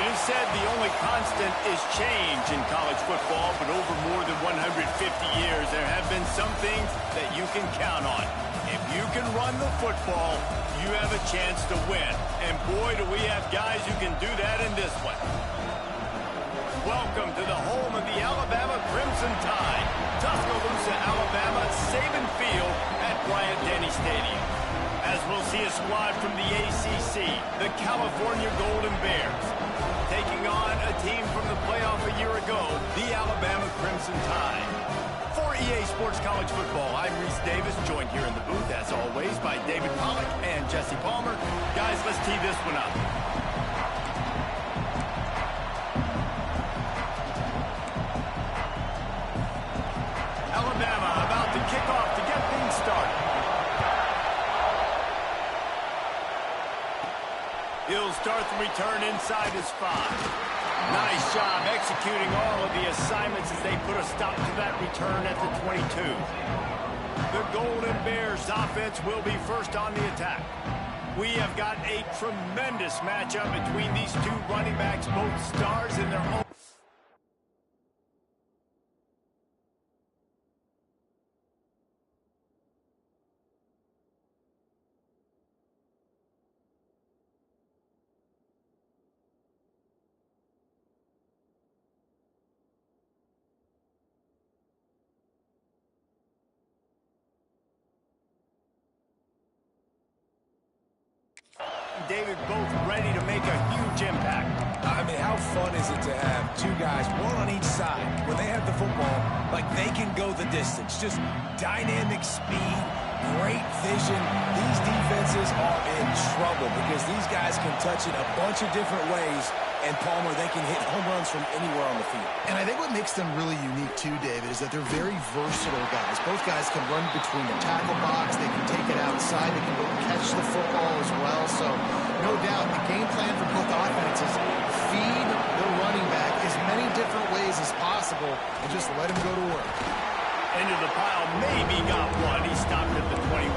It is said the only constant is change in college football, but over more than 150 years, there have been some things that you can count on. If you can run the football, you have a chance to win. And boy, do we have guys who can do that in this one. Welcome to the home of the Alabama Crimson Tide. Tuscaloosa, Alabama, Saban Field at Bryant-Denny Stadium. As we'll see a squad from the ACC, the California Golden Bears, taking on a team from the playoff a year ago, the Alabama Crimson Tide. For EA Sports College Football, I'm Reese Davis, joined here in the booth, as always, by David Pollack and Jesse Palmer. Guys, let's tee this one up. Alabama about to kick off to get things started. He'll start the return inside his 5. Nice job executing all of the assignments as they put a stop to that return at the 22. The Golden Bears offense will be first on the attack. We have got a tremendous matchup between these two running backs, both stars in their own. David, both ready to make a huge impact. I mean, how fun is it to have two guys, one on each side, when they have the football, like they can go the distance. Just dynamic speed, great vision. These defenses are in trouble because these guys can touch it a bunch of different ways, and Palmer, they can hit home runs from anywhere on the field. And I think what makes them really unique too, David, is that they're very versatile guys. Both guys can run between the tackle box, they can take it outside, they can go catch the football as well. So no doubt the game plan for both offenses, feed the running back as many different ways as possible and just let him go to work. Into the pile, maybe got one. He stopped at the 21.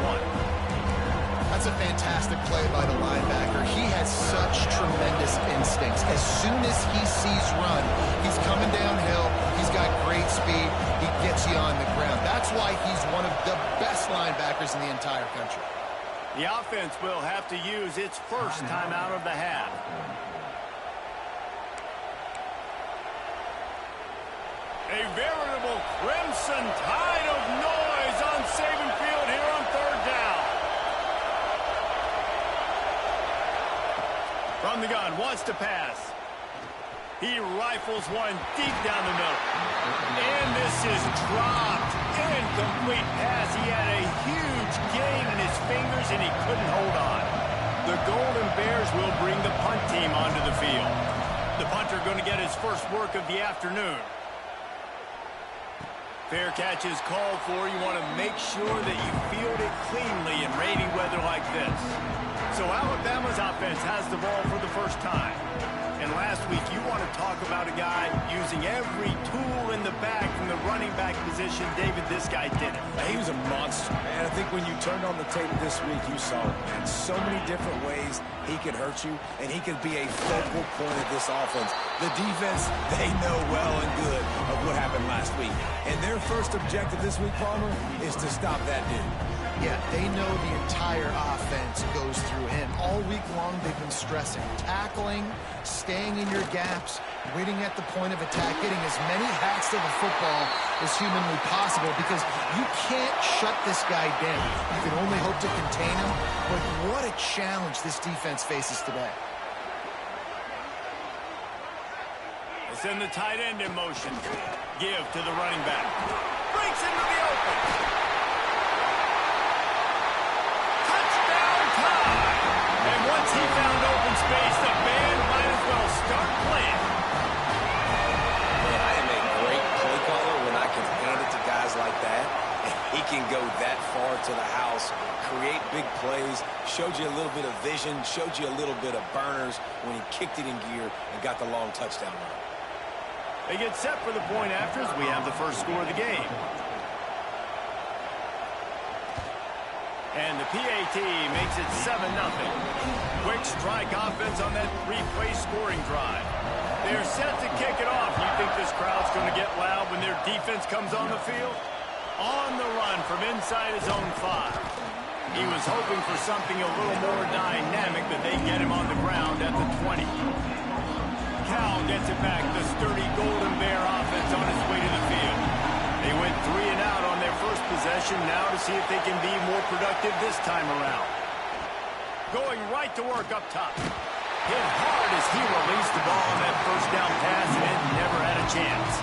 That's a fantastic play by the linebacker. He has such tremendous instincts. As soon as he sees run, he's coming downhill. He's got great speed. He gets you on the ground. That's why he's one of the best linebackers in the entire country. The offense will have to use its first timeout of the half. A veritable crimson tide of noise on Saban Field here on third down. From the gun, wants to pass. He rifles one deep down the middle. And this is dropped. Incomplete pass. He had a huge gain in his fingers and he couldn't hold on. The Golden Bears will bring the punt team onto the field. The punter going to get his first work of the afternoon. Fair catch is called for. You want to make sure that you field it cleanly in rainy weather like this. So Alabama's offense has the ball for the first time. And last week, you want to talk about a guy using every tool in the bag from the running back position. David, this guy did it. He was a monster, man. I think when you turned on the tape this week, you saw it, man. So many different ways he could hurt you, and he could be a focal point of this offense. The defense, they know well and good of what happened last week. And their first objective this week, Palmer, is to stop that dude. Yeah, they know the entire offense goes through him. All week long, they've been stressing tackling, staying in your gaps, waiting at the point of attack, getting as many hacks to the football as humanly possible because you can't shut this guy down. You can only hope to contain him, but what a challenge this defense faces today. They send the tight end in motion. Give to the running back. Breaks into the open. And once he found open space, the band might as well start playing. Man, I am a great play caller when I can hand it to guys like that. And he can go that far to the house, create big plays, showed you a little bit of vision, showed you a little bit of burners when he kicked it in gear and got the long touchdown run. They get set for the point afters. We have the first score of the game. And the PAT makes it 7-0. Quick strike offense on that three-play scoring drive. They're set to kick it off. You think this crowd's going to get loud when their defense comes on the field? On the run from inside his own 5. He was hoping for something a little more dynamic, but they get him on the ground at the 20. Cal gets it back. The sturdy Golden Bear offense on its way to the field. They went 3 and out on their first possession. Now to see if they can be more productive this time around. Going right to work up top. Hit hard as he released the ball on that first down pass, and it never had a chance.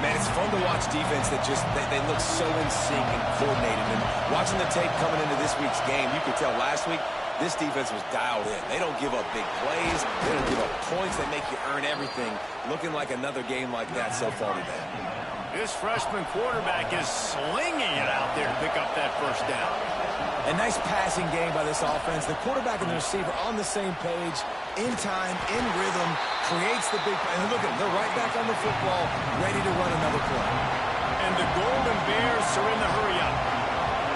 Man, it's fun to watch defense that just, they look so in sync and coordinated. And watching the tape coming into this week's game, you could tell last week, this defense was dialed in. They don't give up big plays. They don't give up points. They make you earn everything. Looking like another game like that so far today. This freshman quarterback is slinging it out there to pick up that first down. A nice passing game by this offense. The quarterback and the receiver on the same page, in time, in rhythm, creates the big play. And look at them, they're right back on the football, ready to run another play. And the Golden Bears are in the hurry-up.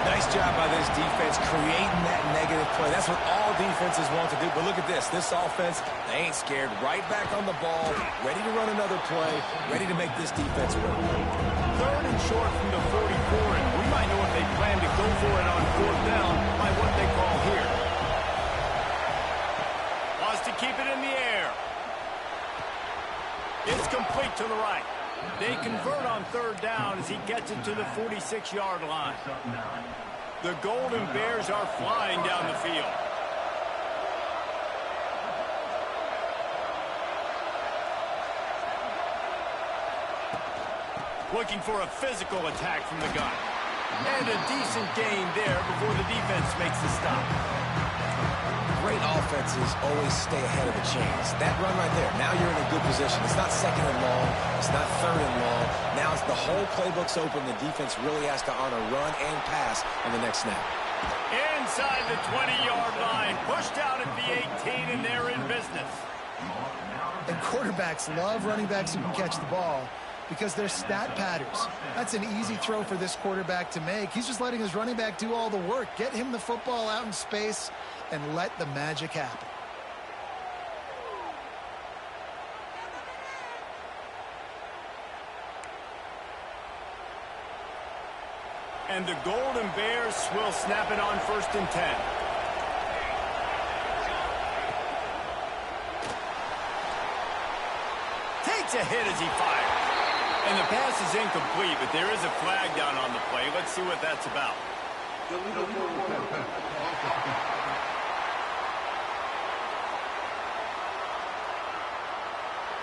Nice job by this defense creating that negative play. That's what all defenses want to do. But look at this. This offense, they ain't scared. Right back on the ball, ready to run another play, ready to make this defense work. 3rd and short from the 44, and we might know if they plan to go for it on 4th down by what they call here. Wants to keep it in the air. It's complete to the right. They convert on 3rd down as he gets it to the 46-yard line. The Golden Bears are flying down the field. Looking for a physical attack from the gun. And a decent gain there before the defense makes the stop. Great offenses always stay ahead of the chains. That run right there, now you're in a good position. It's not 2nd and long. It's not 3rd and long. Now it's the whole playbook's open. The defense really has to honor run and pass on the next snap. Inside the 20-yard line. Pushed out at the 18, and they're in business. And quarterbacks love running backs who can catch the ball because they're stat patterns. That's an easy throw for this quarterback to make. He's just letting his running back do all the work. Get him the football out in space and let the magic happen. And the Golden Bears will snap it on 1st and 10. Takes a hit as he fires. And the pass is incomplete, but there is a flag down on the play. Let's see what that's about.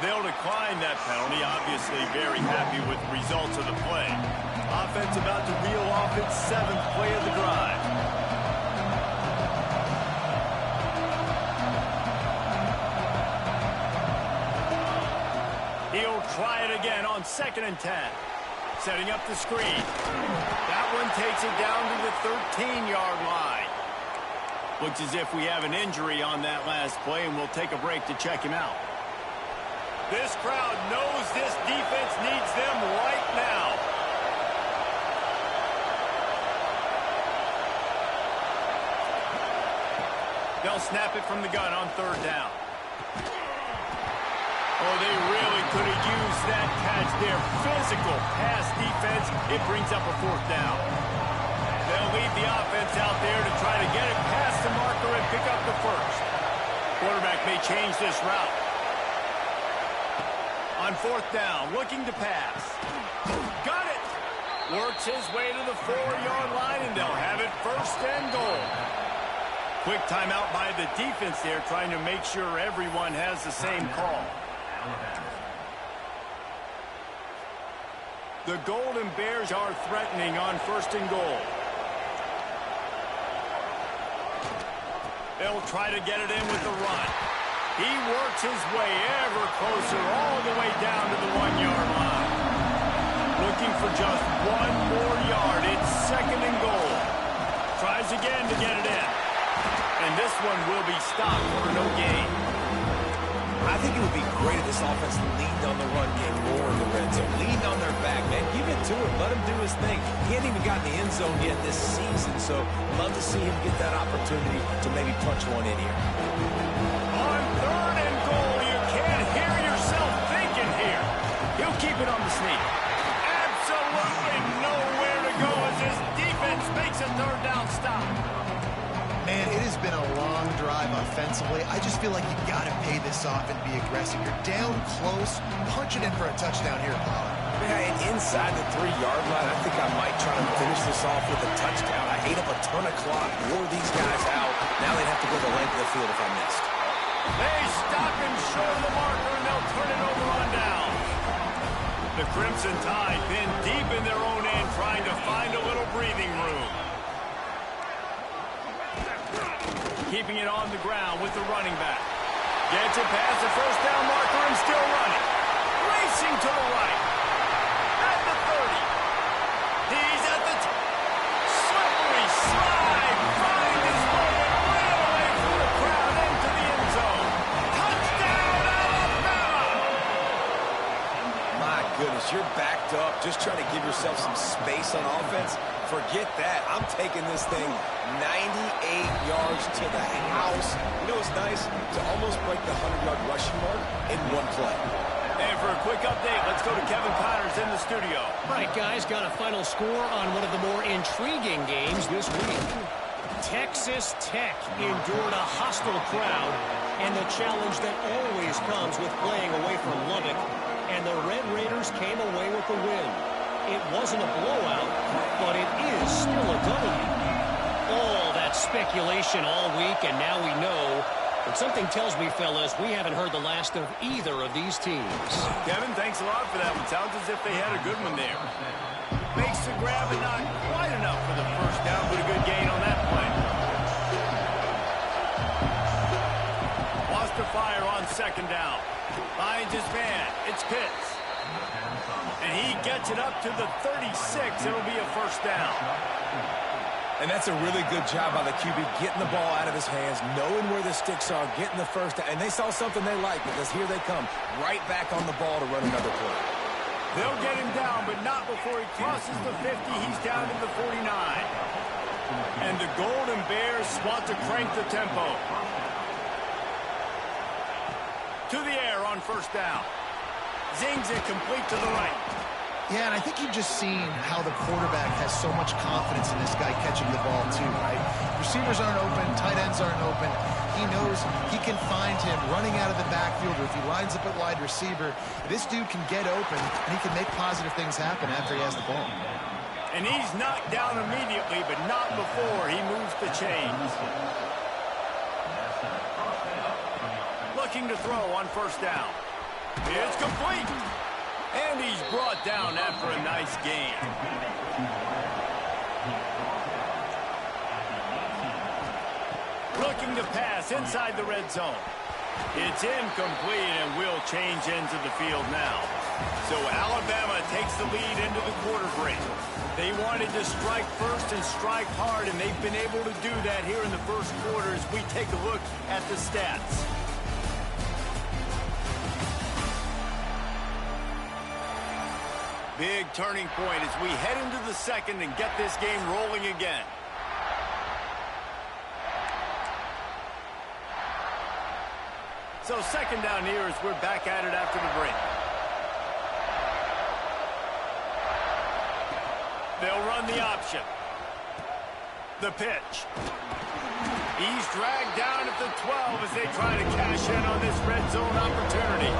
They'll decline that penalty, obviously very happy with the results of the play. Offense about to reel off its 7th play of the drive. He'll try it again on 2nd and 10. Setting up the screen. That one takes it down to the 13-yard line. Looks as if we have an injury on that last play, and we'll take a break to check him out. This crowd knows this defense needs them right now. They'll snap it from the gun on 3rd down. Oh, they really could have used that catch there. Physical pass defense. It brings up a 4th down. They'll leave the offense out there to try to get it past the marker and pick up the 1st. Quarterback may change this route. On 4th down, looking to pass. Got it! Works his way to the 4-yard line, and they'll have it 1st and goal. Quick timeout by the defense there, trying to make sure everyone has the same call. The Golden Bears are threatening on 1st and goal. They'll try to get it in with the run. He works his way ever closer all the way down to the 1-yard line. Looking for just 1 more yard. It's 2nd and goal. Tries again to get it in. And this one will be stopped for no gain. I think it would be great if this offense leaned on the run game more in the red zone. Leaned on their back, man. Give it to him. Let him do his thing. He hasn't even gotten the end zone yet this season, so love to see him get that opportunity to maybe punch one in here. On 3rd and goal, you can't hear your keep it on the sneak. Absolutely nowhere to go as this defense makes a third down stop. Man, it has been a long drive offensively. I just feel like you got to pay this off and be aggressive. You're down close. Punch it in for a touchdown here, Pollard. Yeah, and inside the 3-yard line, I think I might try to finish this off with a touchdown. I ate up a ton of clock, wore these guys out. Now they'd have to go the length of the field if I missed. They stop him short of the marker, and they'll turn it over on down. The Crimson Tide been deep in their own end, trying to find a little breathing room. Keeping it on the ground with the running back. Gets it past the first down marker and still running. Racing to the right. At the 30. He's at the slippery slide. Finds his way and ran away through the crowd into the end zone. Touchdown, Alabama! My goodness, you're backed up. Just trying to give yourself some space on offense. Forget that. I'm taking this thing 98 yards to the house. You know what's nice? To almost break the 100-yard rushing mark in one play. And for a quick update, let's go to Kevin Connors in the studio. All right, guys, got a final score on one of the more intriguing games this week. Texas Tech endured a hostile crowd and the challenge that always comes with playing away from Lubbock, and the Red Raiders came away with the win. It wasn't a blowout, but it is still a W. All that speculation all week, and now we know. But something tells me, fellas, we haven't heard the last of either of these teams. Kevin, thanks a lot for that one. Sounds as if they had a good one there. Makes the grab and not quite enough for the first down, but a good gain on that play. Wants to fire on second down. Finds his man. It's Pitts. And he gets it up to the 36. It'll be a first down. And that's a really good job by the QB, getting the ball out of his hands, knowing where the sticks are, getting the first down. And they saw something they like, because here they come, right back on the ball to run another play. They'll get him down, but not before he crosses the 50. He's down to the 49. And the Golden Bears want to crank the tempo. To the air on first down. Zings it complete to the right. Yeah, and I think you've just seen how the quarterback has so much confidence in this guy catching the ball too, right? Receivers aren't open, tight ends aren't open. He knows he can find him running out of the backfield, or if he lines up at wide receiver, this dude can get open, and he can make positive things happen after he has the ball. And he's knocked down immediately, but not before he moves the chains. Looking to throw on first down. It's complete. And he's brought down after a nice gain. Looking to pass inside the red zone. It's incomplete, and will change ends of the field now. So Alabama takes the lead into the quarter break. They wanted to strike first and strike hard, and they've been able to do that here in the first quarter as we take a look at the stats. Big turning point as we head into the second and get this game rolling again. So second down here as we're back at it after the break. They'll run the option. The pitch. He's dragged down at the 12 as they try to cash in on this red zone opportunity.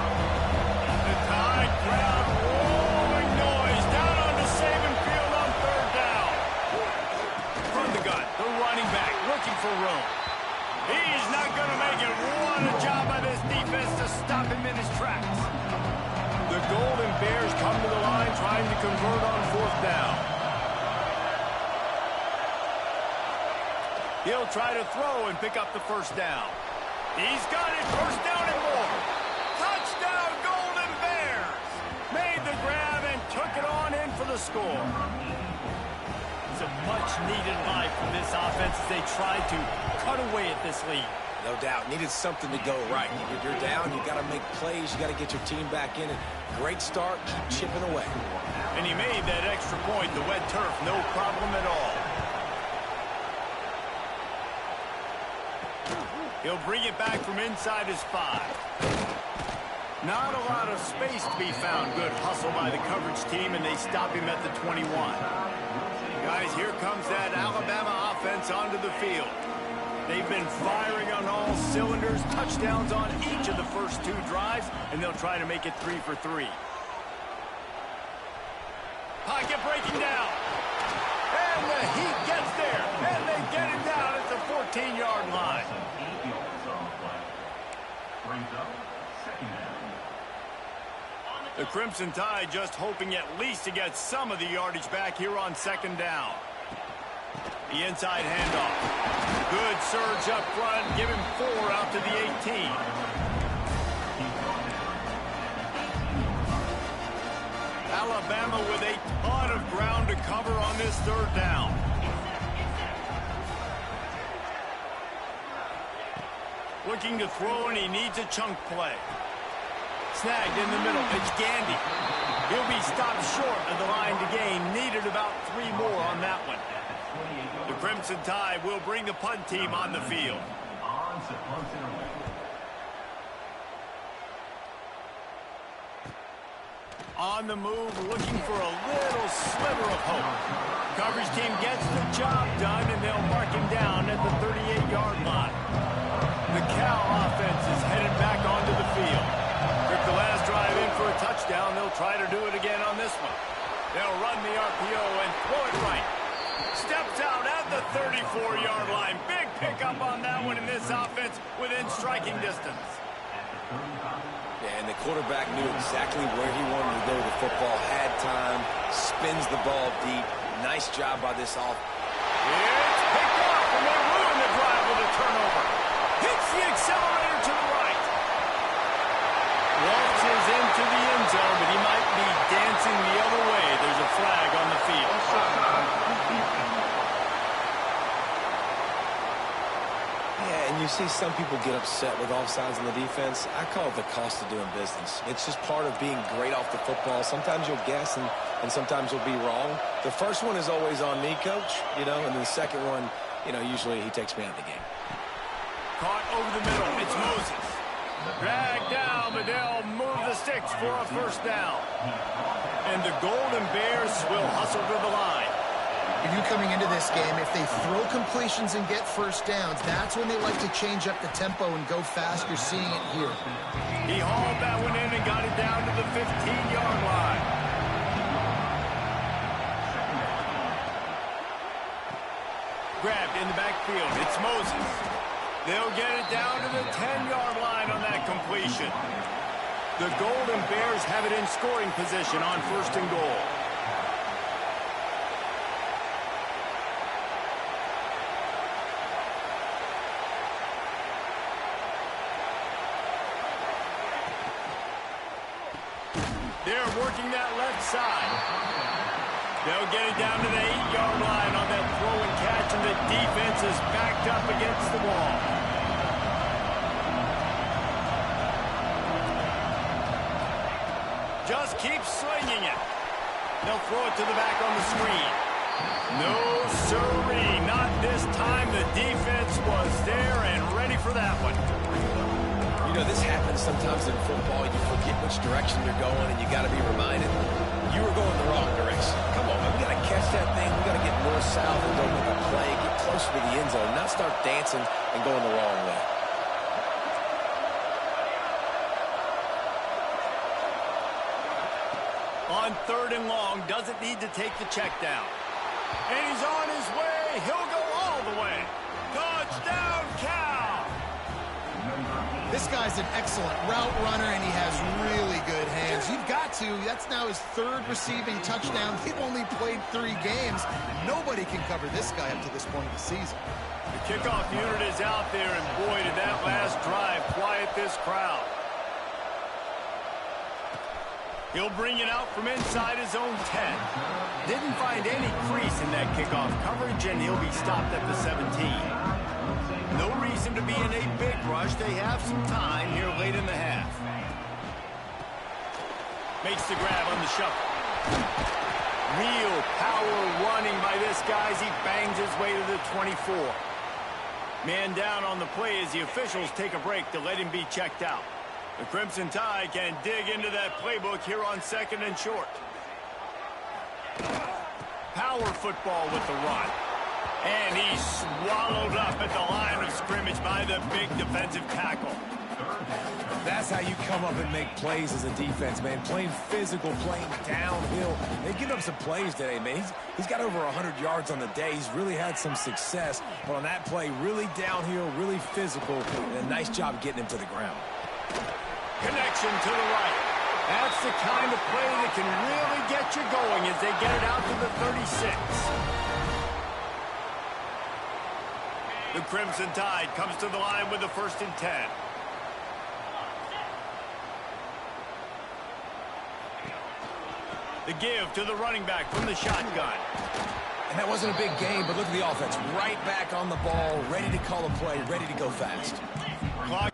The Tide crowd rolling noise down onto Saban Field on third down. From the gun, the running back looking for room. He's not going to make it. What a job by this defense to stop him in his tracks. The Golden Bears come to the line trying to convert on fourth down. He'll try to throw and pick up the first down. He's got it, first down and more. Touchdown, Golden Bears! Made the grab and took it on in for the score. It's a much-needed life from this offense as they try to cut away at this lead. No doubt. Needed something to go right. You're down, you got to make plays, you got to get your team back in it. Great start, keep chipping away. And he made that extra point, the wet turf, no problem at all. He'll bring it back from inside his 5. Not a lot of space to be found. Good hustle by the coverage team, and they stop him at the 21. Guys, here comes that Alabama offense onto the field. They've been firing on all cylinders, touchdowns on each of the first 2 drives, and they'll try to make it 3 for 3. Pocket breaking down. And the Heat gets there, and they get him down at the 14-yard line. The Crimson Tide just hoping at least to get some of the yardage back here on 2nd down. The inside handoff. Good surge up front. Give him 4 out to the 18. Alabama with a ton of ground to cover on this 3rd down. Looking to throw, and he needs a chunk play. Snagged in the middle. It's Gandy. He'll be stopped short of the line to gain. Needed about 3 more on that one. The Crimson Tide will bring the punt team on the field. On the move, looking for a little sliver of hope. Coverage team gets the job done, and they'll mark him down at the 38-yard line. The Cal offense is headed back onto the field. Took the last drive in for a touchdown. They'll try to do it again on this one. They'll run the RPO and throw it right. Steps out at the 34-yard line. Big pickup on that one, in this offense within striking distance. Yeah, and the quarterback knew exactly where he wanted to go with the football. Had time, spins the ball deep. Nice job by this offense. It's picked off, and they ruin the drive with a turnover. Hits the accelerator to the right. Waltzes into the end zone, but he might be dancing the other way. There's a flag on the field. Yeah, and you see some people get upset with offsides in the defense. I call it the cost of doing business. It's just part of being great off the football. Sometimes you'll guess, and sometimes you'll be wrong. The first one is always on me, Coach, and then the second one, usually he takes me out of the game. Caught over the middle. It's Moses. Dragged down, but they'll move the sticks for a 1st down. And the Golden Bears will hustle to the line. For you coming into this game, if they throw completions and get 1st downs, that's when they like to change up the tempo and go fast. You're seeing it here. He hauled that one in and got it down to the 15-yard line. Grabbed in the backfield. It's Moses. They'll get it down to the 10-yard line on that completion. The Golden Bears have it in scoring position on 1st and goal. They're working that left side. They'll get it down to the 8-yard line on that throw and catch, and the defense is backed up against the wall. Just keep swinging it. They'll throw it to the back on the screen. No siree, not this time. The defense was there and ready for that one. This happens sometimes in football. You forget which direction you're going, and you got to be reminded you were going the wrong direction. Come on, man. We got to catch that thing. We got to get north-south and go make a play, get closer to the end zone, not start dancing and going the wrong way. On 3rd and long, doesn't need to take the check down. And he's on his way. He'll go all the way. Touchdown, Cal! This guy's an excellent route runner, and he has really good hands. You've got to. That's now his 3rd receiving touchdown. They've only played 3 games. Nobody can cover this guy up to this point of the season. The kickoff unit is out there, and boy, did that last drive quiet this crowd. He'll bring it out from inside his own 10. Didn't find any crease in that kickoff coverage, and he'll be stopped at the 17. No reason to be in a big rush. They have some time here late in the half. Makes the grab on the shuffle. Real power running by this guy as he bangs his way to the 24. Man down on the play as the officials take a break to let him be checked out. The Crimson Tide can dig into that playbook here on 2nd and short. Power football with the run. And he's swallowed up at the line of scrimmage by the big defensive tackle. That's how you come up and make plays as a defense, man. Playing physical, playing downhill. They've given up some plays today, man. He's got over 100 yards on the day. He's really had some success. But on that play, really downhill, really physical, and a nice job getting him to the ground. Connection to the right. That's the kind of play that can really get you going as they get it out to the 36. The Crimson Tide comes to the line with the 1st and 10. The give to the running back from the shotgun. And that wasn't a big game, but look at the offense. Right back on the ball, ready to call a play, ready to go fast. Clock.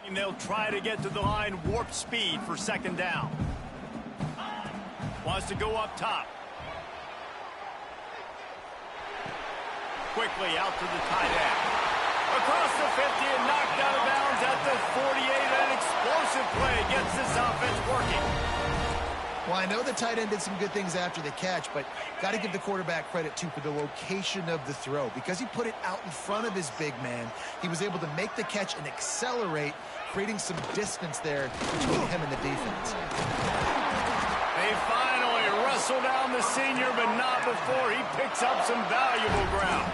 And they'll try to get to the line warp speed for 2nd down. Wants to go up top. Quickly out to the tight end. Across the 50 and knocked out of bounds at the 48. An explosive play gets this offense working. Well, I know the tight end did some good things after the catch, but got to give the quarterback credit, too, for the location of the throw. Because he put it out in front of his big man, he was able to make the catch and accelerate, creating some distance there between him and the defense. They finally wrestle down the senior, but not before he picks up some valuable ground.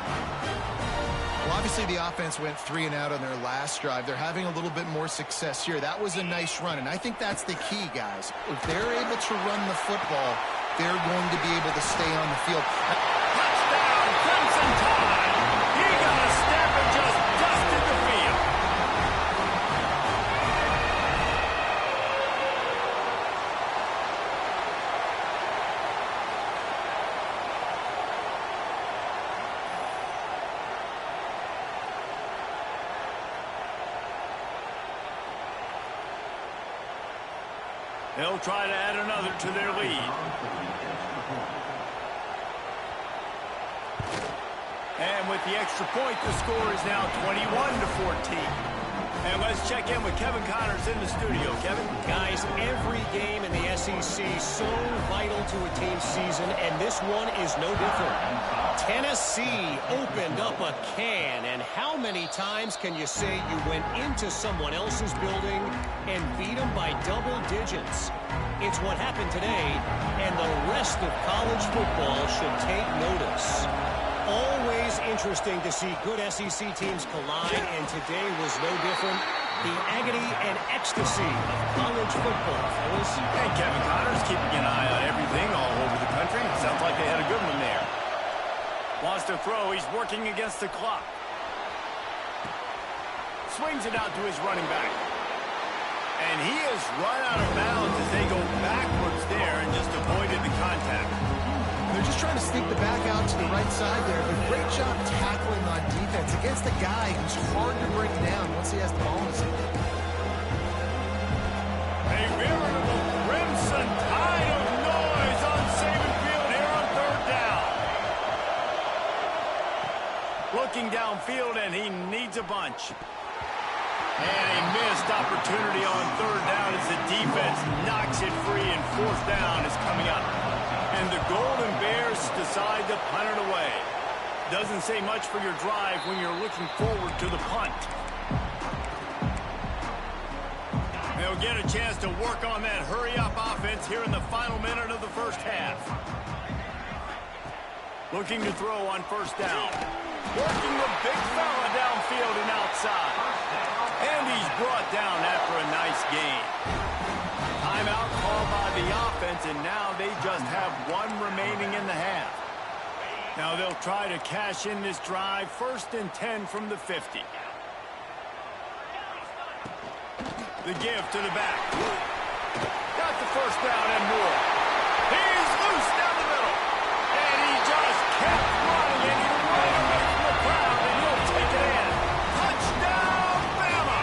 Well, obviously the offense went 3 and out on their last drive. They're having a little bit more success here. That was a nice run, and I think that's the key, guys. If they're able to run the football, they're going to be able to stay on the field. Touchdown, Crimson Tide! He got a step and just dusted the field. They'll try to add another to their lead. And with the extra point, the score is now 21-14. And let's check in with Kevin Connors in the studio. Kevin? Guys, every game in the SEC so vital to a team's season, and this one is no different. Tennessee opened up a can, and how many times can you say you went into someone else's building and beat them by double digits? It's what happened today, and the rest of college football should take notice. Always interesting to see good SEC teams collide, and today was no different. The agony and ecstasy of college football, fellas. Hey, Kevin Connors keeping an eye on everything all over the country. Sounds like they had a good one there. Wants to throw. He's working against the clock. Swings it out to his running back. And he has run out of bounds as they go backwards there and just avoided the contact. They're just trying to sneak the back out to the right side there, but great job tackling on defense against a guy who's hard to bring down once he has the ball in his hand. A veritable Crimson Tide of noise on Saban Field here on 3rd down. Looking downfield, and he needs a bunch. And a missed opportunity on 3rd down as the defense knocks it free, and 4th down is coming up. And the Golden Bears decide to punt it away. Doesn't say much for your drive when you're looking forward to the punt. They'll get a chance to work on that hurry-up offense here in the final minute of the 1st half. Looking to throw on 1st down. Working the big fella downfield and outside. And he's brought down after a nice gain. Timeout called by the offense, and now they just have one remaining in the half. Now they'll try to cash in this drive. 1st and 10 from the 50. The give to the back. Got the first down and more. He's loose down the middle. And he just kept running, and he ran away from the crowd, and he'll take it in. Touchdown, Bama!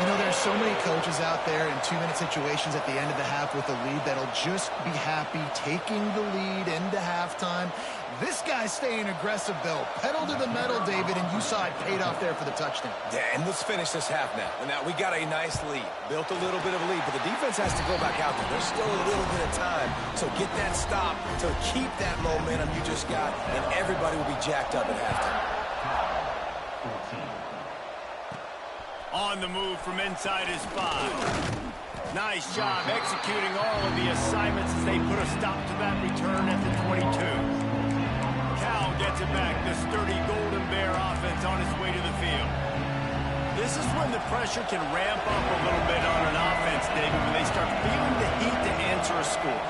You know, there's so many coaches out there in 2-minute situations at the end of the half with a lead that'll just be happy taking the lead into halftime. This guy's staying aggressive, though. Pedal to the metal, David, and you saw it paid off there for the touchdown. Yeah, and let's finish this half now. Now, we got a nice lead. Built a little bit of a lead, but the defense has to go back out there. There's still a little bit of time. So get that stop to keep that momentum you just got, and everybody will be jacked up at halftime. On the move from inside his 5. Nice job executing all of the assignments as they put a stop to that return at the 22. Cal gets it back. The sturdy Golden Bear offense on its way to the field. This is when the pressure can ramp up a little bit on an offense, David, when they start feeling the heat to answer a score.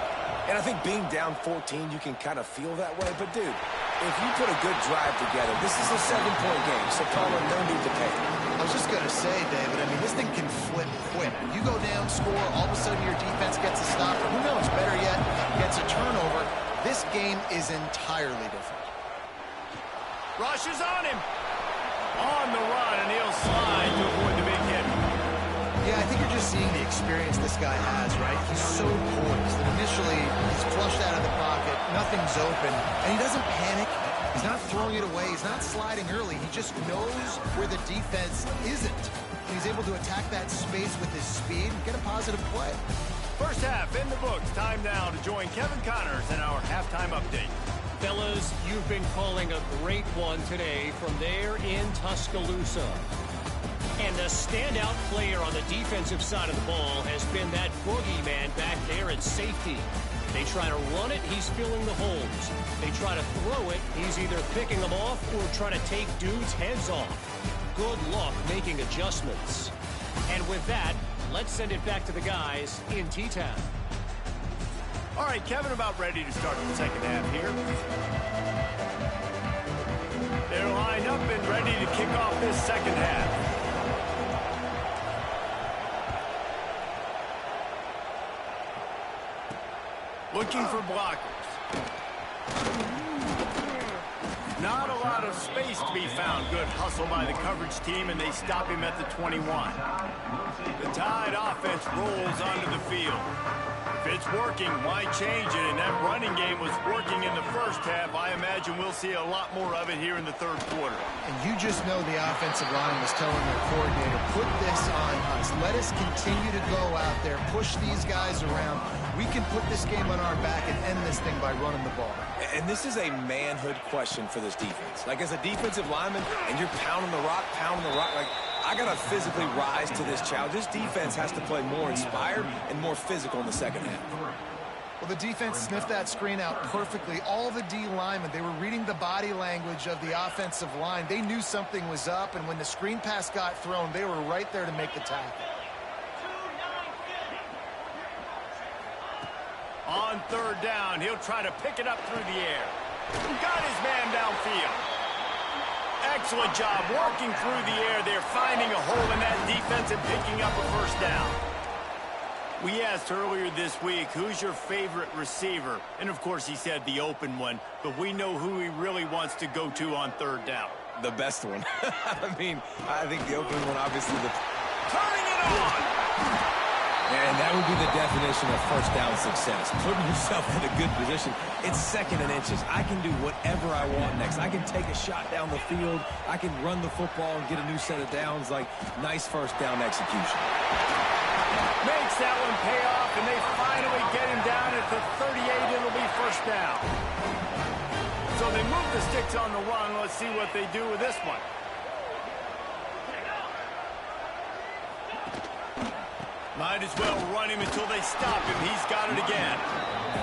And I think being down 14, you can kind of feel that way. But, dude, if you put a good drive together, this is a 7-point game, so Palmer, no need to pay. I was just going to say, David, I mean, this thing can flip quick. You go down, score, all of a sudden your defense gets a stop, or who knows, better yet, gets a turnover. This game is entirely different. Rushes on him. On the run, and he'll slide to avoid the big hit. Yeah, I think you're just seeing the experience this guy has, right? He's so poised that initially he's flushed out of the pocket, nothing's open, and he doesn't panic. He's not throwing it away. He's not sliding early. He just knows where the defense isn't. And he's able to attack that space with his speed and get a positive play. First half in the books. Time now to join Kevin Connors in our halftime update. Fellas, you've been calling a great one today from there in Tuscaloosa. And the standout player on the defensive side of the ball has been that boogeyman back there at safety. They try to run it, he's filling the holes. They try to throw it, he's either picking them off or trying to take dudes' heads off. Good luck making adjustments. And with that, let's send it back to the guys in T-Town. All right, Kevin, about ready to start the second half here. They're lined up and ready to kick off this second half. Looking for blockers. Not a lot of space to be found. Good hustle by the coverage team, and they stop him at the 21. The Tide offense rolls onto the field. If it's working, why change it? And that running game was working in the first half. I imagine we'll see a lot more of it here in the third quarter. And you just know the offensive line was telling their coordinator, put this on us. Let us continue to go out there, push these guys around. We can put this game on our back and end this thing by running the ball. And this is a manhood question for this defense. Like, as a defensive lineman, and you're pounding the rock, like, I got to physically rise to this challenge. This defense has to play more inspired and more physical in the second half. Well, the defense sniffed that screen out perfectly. All the D linemen, they were reading the body language of the offensive line. They knew something was up, and when the screen pass got thrown, they were right there to make the tackle. On third down, he'll try to pick it up through the air. Got his man downfield. Excellent job working through the air. They're finding a hole in that defense and picking up a first down. We asked earlier this week, who's your favorite receiver? And, of course, he said the open one, but we know who he really wants to go to on third down. The best one. I mean, I think the open one, obviously, Turning it on! And that would be the definition of first down success. Putting yourself in a good position. It's second and inches. I can do whatever I want next. I can take a shot down the field. I can run the football and get a new set of downs. Like, nice first down execution. Makes that one pay off, and they finally get him down at the 38. It'll be first down. So they move the sticks on the run. Let's see what they do with this one. Might as well run him until they stop him. He's got it again.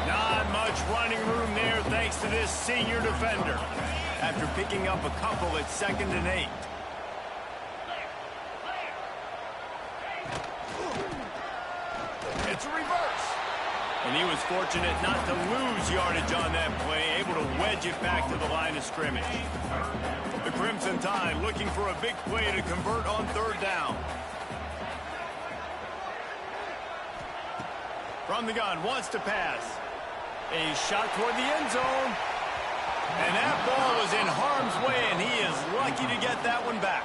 Not much running room there thanks to this senior defender. After picking up a couple at 2nd and 8. It's a reverse. And he was fortunate not to lose yardage on that play, able to wedge it back to the line of scrimmage. The Crimson Tide looking for a big play to convert on 3rd down. From the gun, wants to pass. A shot toward the end zone. And that ball was in harm's way, and he is lucky to get that one back.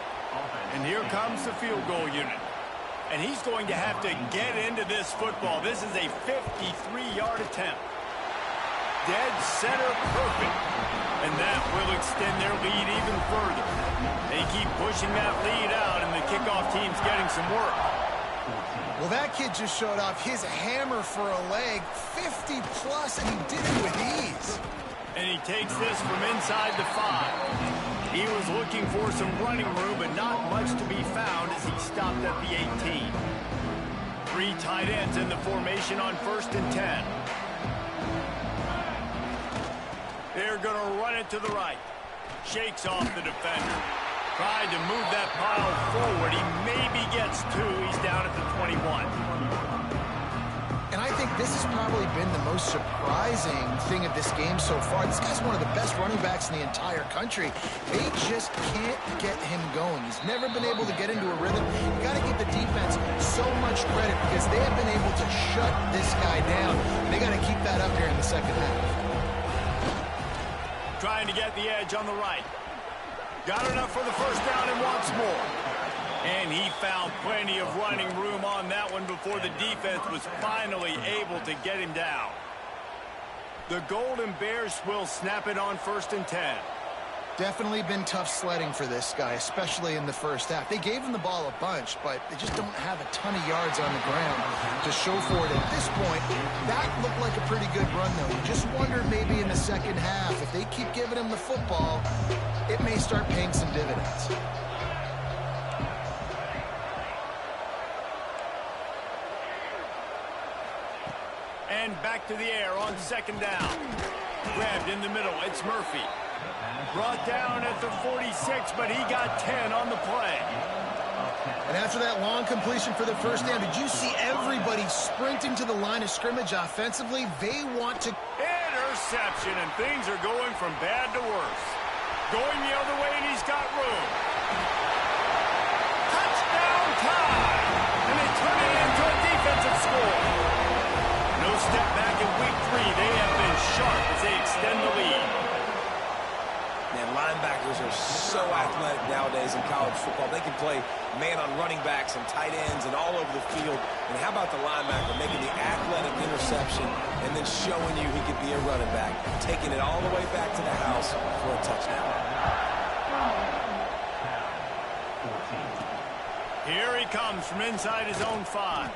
And here comes the field goal unit. And he's going to have to get into this football. This is a 53-yard attempt. Dead center perfect. And that will extend their lead even further. They keep pushing that lead out, and the kickoff team's getting some work. Well, that kid just showed off his hammer for a leg, 50-plus, and he did it with ease. And he takes this from inside the 5. He was looking for some running room, but not much to be found as he stopped at the 18. 3 tight ends in the formation on 1st and 10. They're going to run it to the right. Shakes off the defender. Tried to move that pile forward. He maybe gets 2. He's down at the 21. And I think this has probably been the most surprising thing of this game so far. This guy's one of the best running backs in the entire country. They just can't get him going. He's never been able to get into a rhythm. You got to give the defense so much credit because they have been able to shut this guy down. They got to keep that up here in the 2nd half. Trying to get the edge on the right. Got enough for the 1st down and wants more. And he found plenty of running room on that one before the defense was finally able to get him down. The Golden Bears will snap it on 1st and 10. Definitely been tough sledding for this guy, especially in the 1st half. They gave him the ball a bunch, but they just don't have a ton of yards on the ground to show for it. At this point, that looked like a pretty good run, though. You just wonder maybe in the 2nd half, if they keep giving him the football, it may start paying some dividends. And back to the air on 2nd down. Grabbed in the middle. It's Murphy. Brought down at the 46, but he got 10 on the play. And after that long completion for the 1st down, did you see everybody sprinting to the line of scrimmage offensively? They want to... Interception, and things are going from bad to worse. Going the other way, and he's got room. Touchdown time! And they turn it into a defensive score. No step back in week 3. They have been sharp as they extend the lead. Man, linebackers are so athletic nowadays in college football. They can play man on running backs and tight ends and all over the field. And how about the linebacker making the athletic interception and then showing you he could be a running back, taking it all the way back to the house for a touchdown. Here he comes from inside his own 5.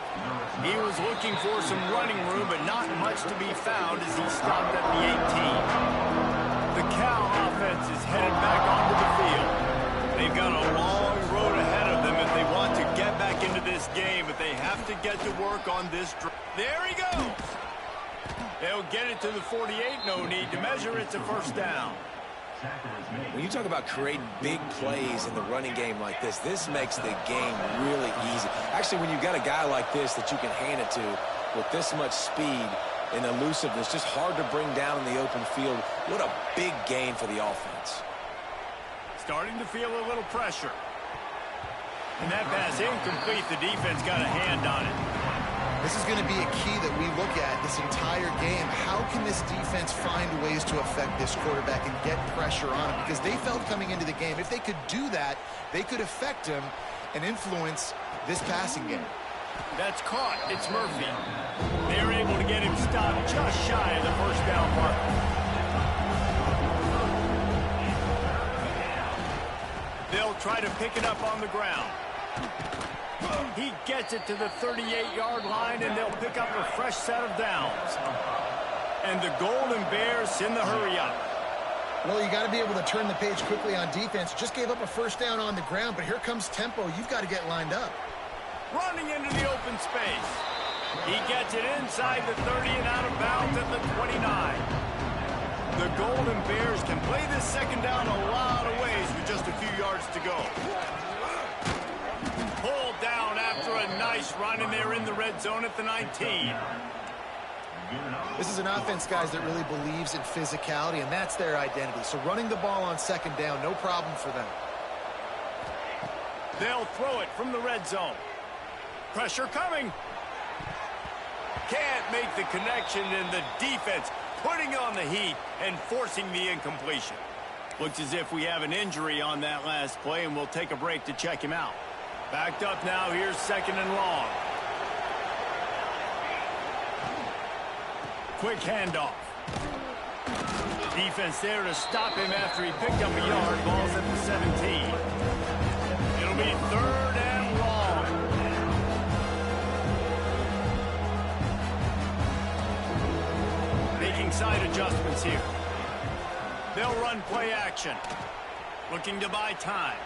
He was looking for some running room, but not much to be found as he stopped at the 18. The Cal offense is headed back onto the field. They've got a long road ahead of them if they want to get back into this game, but they have to get to work on this drive. There he goes. They'll get it to the 48, no need to measure. It's a 1st down. When you talk about creating big plays in the running game like this makes the game really easy. Actually, when you've got a guy like this that you can hand it to with this much speed and elusiveness, just hard to bring down in the open field. What a big gain for the offense. Starting to feel a little pressure. And that pass incomplete. The defense got a hand on it. This is going to be a key that we look at this entire game. How can this defense find ways to affect this quarterback and get pressure on him? Because they felt coming into the game, if they could do that, they could affect him and influence this passing game. That's caught. It's Murphy. They're able to get him stopped just shy of the 1st down mark. They'll try to pick it up on the ground. He gets it to the 38-yard line, and they'll pick up a fresh set of downs. And the Golden Bears in the hurry-up. Well, you got to be able to turn the page quickly on defense. Just gave up a 1st down on the ground, but here comes tempo. You've got to get lined up. Running into the open space. He gets it inside the 30 and out of bounds at the 29. The Golden Bears can play this second down a lot of ways with just a few yards to go. Pulled down after a nice run, and they're in the red zone at the 19. This is an offense, guys, that really believes in physicality, and that's their identity. So running the ball on second down, no problem for them. They'll throw it from the red zone. Pressure coming. Can't make the connection, and the defense putting on the heat and forcing the incompletion. Looks as if we have an injury on that last play, and we'll take a break to check him out. Backed up now. Here's second and long. Quick handoff. Defense there to stop him after he picked up a yard. Ball's at the 17. It'll be third and long. Making side adjustments here. They'll run play action. Looking to buy time.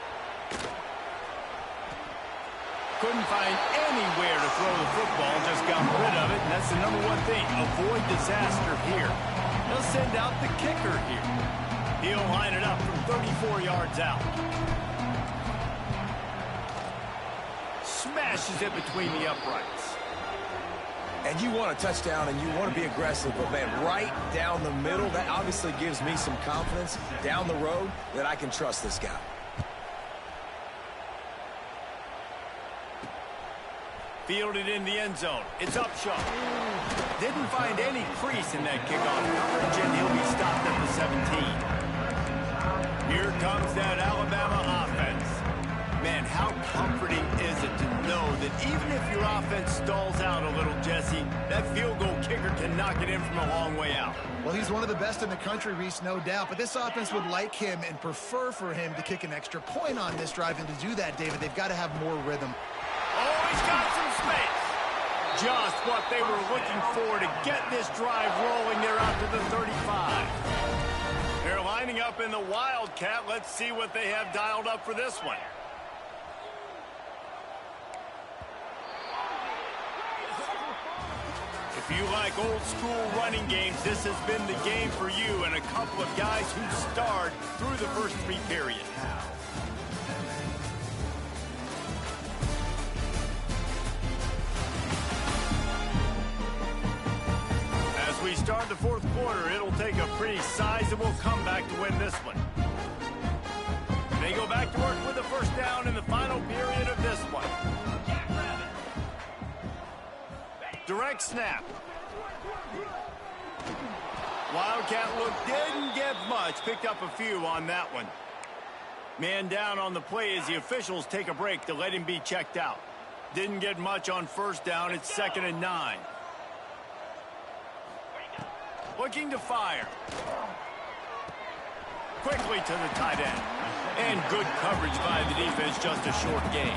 Couldn't find anywhere to throw the football, just got rid of it, and that's the number one thing. Avoid disaster here. They'll send out the kicker here. He'll line it up from 34 yards out. Smashes it between the uprights. And you want a touchdown, and you want to be aggressive, but, man, right down the middle, that obviously gives me some confidence down the road that I can trust this guy. Fielded in the end zone. It's up shot. Didn't find any crease in that kickoff coverage, and he'll be stopped at the 17. Here comes that Alabama offense. Man, how comforting is it to know that even if your offense stalls out a little, Jesse, that field goal kicker can knock it in from a long way out. Well, he's one of the best in the country, Reese, no doubt. But this offense would like him and prefer for him to kick an extra point on this drive. And to do that, David, they've got to have more rhythm. Oh, he's got some space. Just what they were looking for to get this drive rolling there out to the 35. They're lining up in the Wildcat. Let's see what they have dialed up for this one. If you like old school running games, this has been the game for you and a couple of guys who starred through the first three periods. As we start the fourth quarter, it'll take a pretty sizable comeback to win this one. They go back to work with the first down in the final period of this one. Direct snap. Wildcat look didn't get much. Picked up a few on that one. Man down on the play as the officials take a break to let him be checked out. Didn't get much on first down. It's 2nd and 9. Looking to fire. Quickly to the tight end. And good coverage by the defense, just a short gain.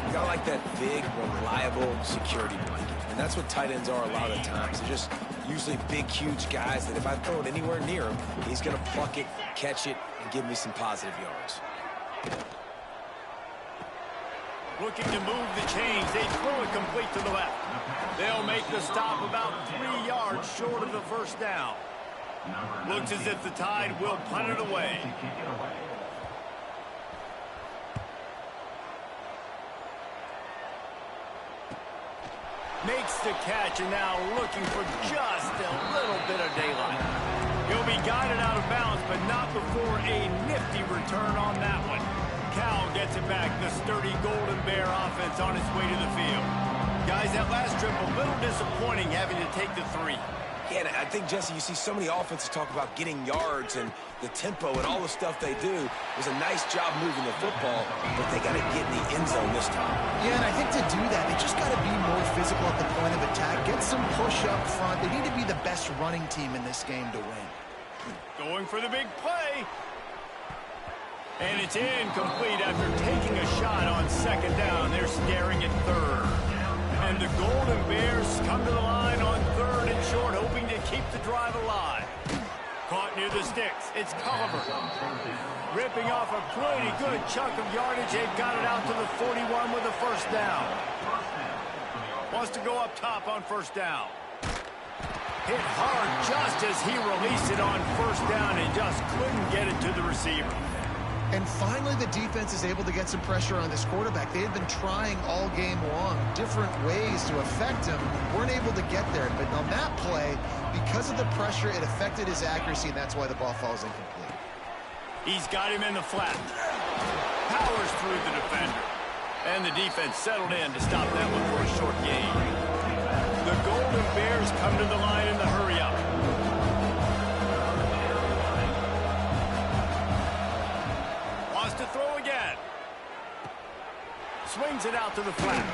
You got like that big, reliable security blanket. And that's what tight ends are a lot of the times. They're just usually big, huge guys that if I throw it anywhere near him, he's going to pluck it, catch it, and give me some positive yards. Looking to move the chains. They throw it complete to the left. They'll make the stop about 3 yards short of the first down. Looks as if the Tide will punt it away. Makes the catch, and now looking for just a little bit of daylight. He'll be guided out of bounds, but not before a nifty return on that one. Cal gets it back. The sturdy Golden Bear offense on its way to the field. Guys, that last trip a little disappointing having to take the 3. Yeah, and I think, Jesse, you see so many offenses talk about getting yards and the tempo and all the stuff they do. It was a nice job moving the football, but they got to get in the end zone this time. Yeah, and I think to do that, they just got to be more physical at the point of attack. Get some push up front. They need to be the best running team in this game to win. Going for the big play. And it's incomplete after taking a shot on 2nd down. They're staring at 3rd. And the Golden Bears come to the line on 3rd and short, hoping to keep the drive alive. Caught near the sticks. It's Culliver. Ripping off a pretty good chunk of yardage. They've got it out to the 41 with the first down. Wants to go up top on first down. Hit hard just as he released it on first down and just couldn't get it to the receiver. And finally, the defense is able to get some pressure on this quarterback. They had been trying all game long, different ways to affect him. Weren't able to get there. But on that play, because of the pressure, it affected his accuracy, and that's why the ball falls incomplete. He's got him in the flat. Powers through the defender. And the defense settled in to stop that one for a short gain. The Golden Bears come to the line in the hurry-up. Wants to throw again. Swings it out to the flat.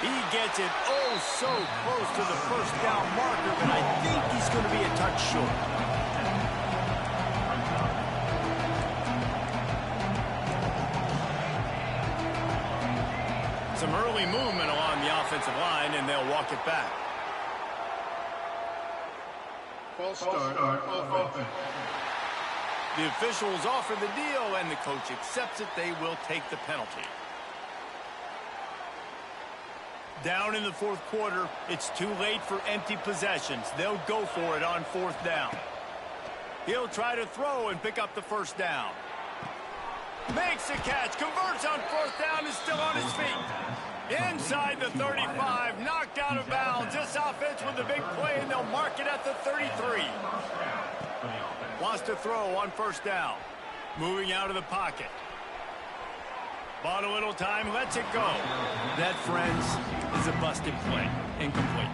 He gets it oh so close to the first down marker, but I think he's going to be a touch short. Some early movement along the offensive line, and they'll walk it back. False start of offense. The officials offer the deal, and the coach accepts it. They will take the penalty. Down in the fourth quarter, it's too late for empty possessions. They'll go for it on fourth down. He'll try to throw and pick up the first down. Makes a catch, converts on fourth down, is still on his feet. Inside the 35, knocked out of bounds. This offense with a big play, and they'll mark it at the 33. Wants to throw on first down. Moving out of the pocket. Bought a little time, lets it go. That, friends, is a busted play. Incomplete.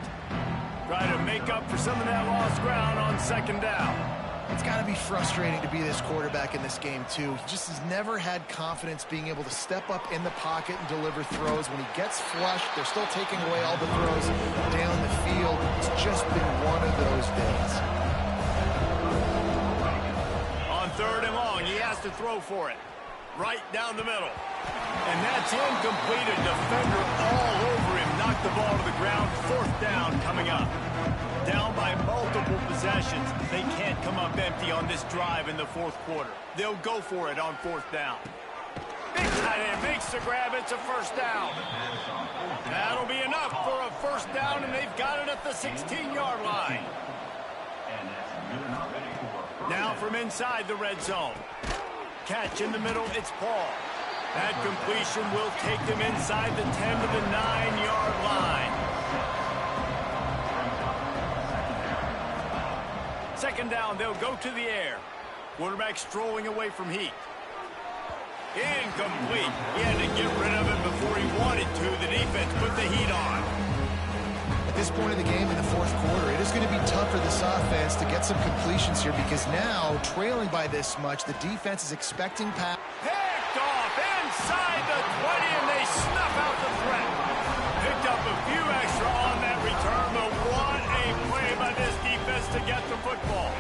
Try to make up for some of that lost ground on second down. It's got to be frustrating to be this quarterback in this game, too. He just has never had confidence being able to step up in the pocket and deliver throws. When he gets flushed, they're still taking away all the throws down the field. It's just been one of those days. On third and long, he has to throw for it. Right down the middle. And that's incomplete. A defender all over him. Knocked the ball to the ground. Fourth down coming up. Down by multiple possessions. They can't come up empty on this drive in the fourth quarter. They'll go for it on fourth down. Big tight end makes the grab. It's a first down. That'll be enough for a first down, and they've got it at the 16-yard line. Now from inside the red zone. Catch in the middle, it's Paul. That completion will take them inside the 10 to the 9-yard line. Second down, they'll go to the air. Quarterback strolling away from heat. Incomplete. He had to get rid of it before he wanted to. The defense put the heat on. At this point in the game, in the fourth quarter, it is going to be tough for this offense to get some completions here because now, trailing by this much, the defense is expecting pass. Picked off inside the 20, and they snuff out the threat. Picked up a few extra on that return, but what a play by this defense to get the football.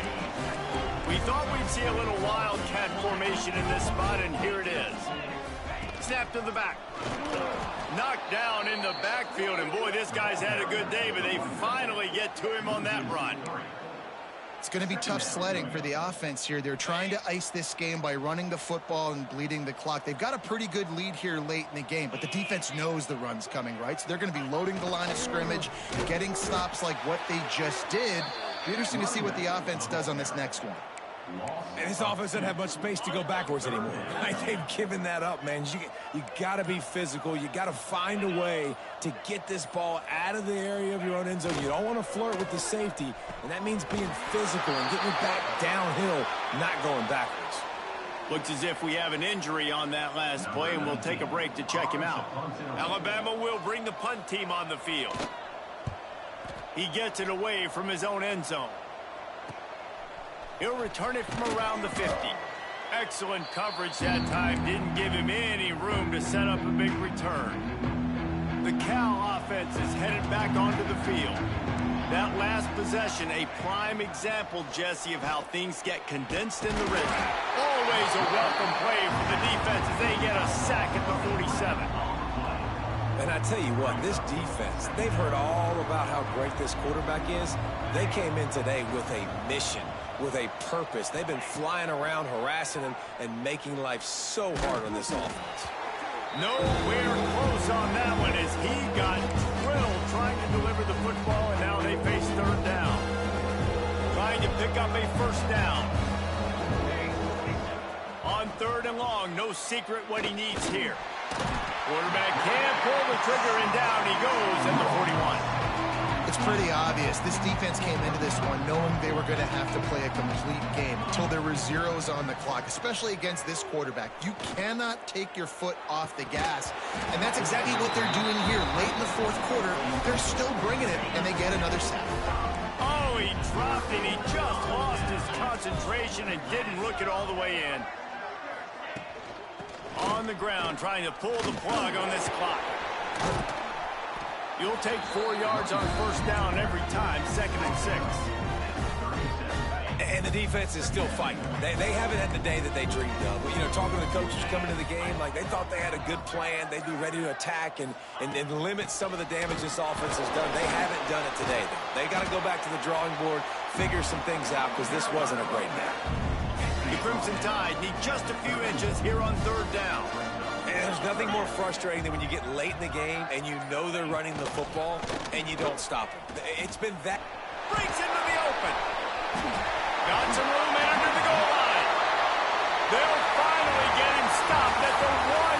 We thought we'd see a little wildcat formation in this spot, and here it is. Snap to the back. Knocked down in the backfield, and boy, this guy's had a good day, but they finally get to him on that run. It's going to be tough sledding for the offense here. They're trying to ice this game by running the football and bleeding the clock. They've got a pretty good lead here late in the game, but the defense knows the run's coming, right? So they're going to be loading the line of scrimmage, getting stops like what they just did. Be interesting to see what the offense does on this next one. And this offense doesn't have much space to go backwards anymore. They've given that up, man. You got to be physical. You got to find a way to get this ball out of the area of your own end zone. You don't want to flirt with the safety, and that means being physical and getting it back downhill, not going backwards. Looks as if we have an injury on that last play, and we'll take a break to check him out. Alabama will bring the punt team on the field. He gets it away from his own end zone. He'll return it from around the 50. Excellent coverage that time. Didn't give him any room to set up a big return. The Cal offense is headed back onto the field. That last possession, a prime example, Jesse, of how things get condensed in the red zone. Always a welcome play for the defense as they get a sack at the 47. And I tell you what, this defense, they've heard all about how great this quarterback is. They came in today with a mission, with a purpose. They've been flying around, harassing him, and making life so hard on this offense. Nowhere close close on that one as he got drilled trying to deliver the football, and now they face third down. Trying to pick up a first down. On third and long, no secret what he needs here. Quarterback can't pull the trigger, and down he goes at the 41. It's pretty obvious. This defense came into this one knowing they were going to have to play a complete game until there were zeros on the clock, especially against this quarterback. You cannot take your foot off the gas, and that's exactly what they're doing here. Late in the fourth quarter, they're still bringing it, and they get another sack. Oh, he dropped it. He just lost his concentration and didn't look it all the way in. On the ground, trying to pull the plug on this clock. You'll take 4 yards on first down every time, 2nd and 6. And the defense is still fighting. They haven't had the day that they dreamed of. You know, talking to the coaches coming to the game, like they thought they had a good plan. They'd be ready to attack and limit some of the damage this offense has done. They haven't done it today, though. They got to go back to the drawing board, figure some things out, because this wasn't a great day. The Crimson Tide need just a few inches here on third down. And there's nothing more frustrating than when you get late in the game and you know they're running the football and you don't stop them. It's been that. Breaks into the open. Got some room under the goal line. They'll finally get him stopped at the 1